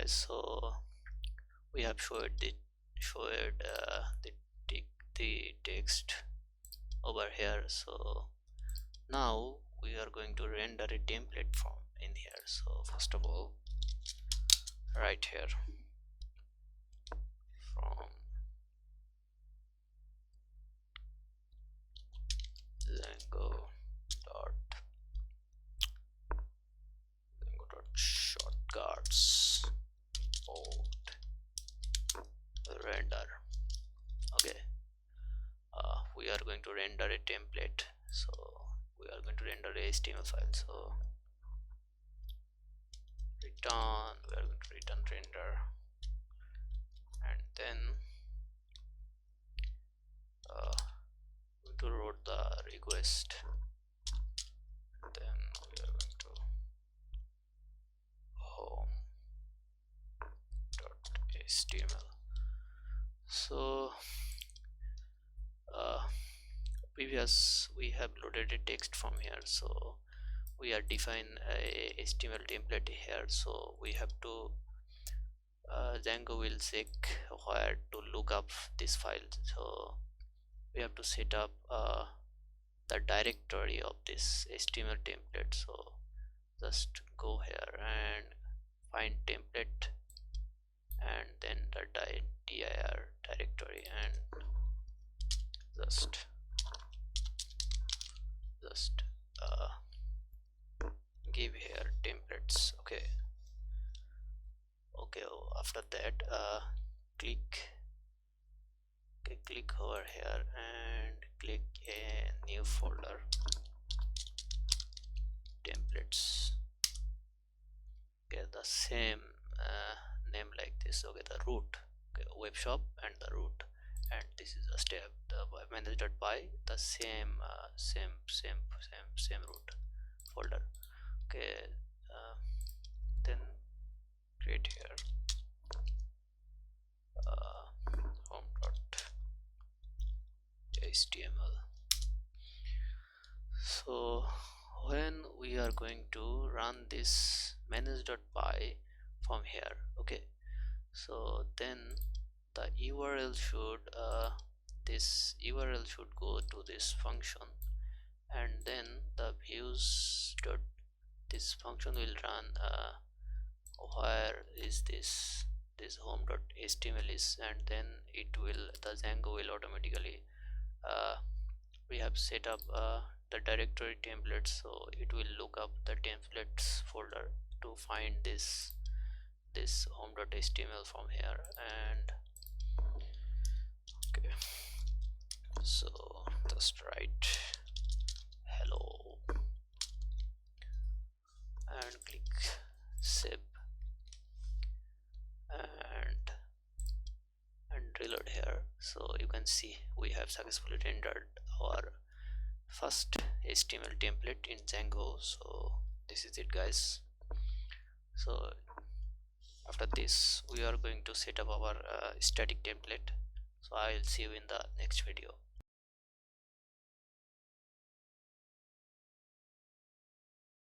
guys. So we have showed the text over here. So now we are going to render a template form in here. So first of all, right here from Django dot shortcuts import render. Okay, we are going to render a template. So we are going to render a HTML file. So return, we are going to return render, and then going to route the request, and then we are going to home.html. So we have loaded a text from here, so we are define a HTML template here. So we have to Django will check where to look up this file. So we have to set up the directory of this HTML template. So just go here and find template, and then the dir directory, and just give here templates. Okay, after that click over here and click a new folder, templates. Okay, the same name like this. Okay, the root, okay, web shop and the root, and this is a step, the manage.py, the same root folder. Okay, then create here home.html. so when we are going to run this manage.py from here, okay, so then the URL should this URL should go to this function, and then the views dot this function will run where is this home.html is, and then it will, the Django will automatically we have set up the directory templates, so it will look up the templates folder to find this home.html from here. And okay, so just write hello and click save and reload here. So you can see we have successfully rendered our first HTML template in Django. So this is it, guys. So after this we are going to set up our static template. So I will see you in the next video.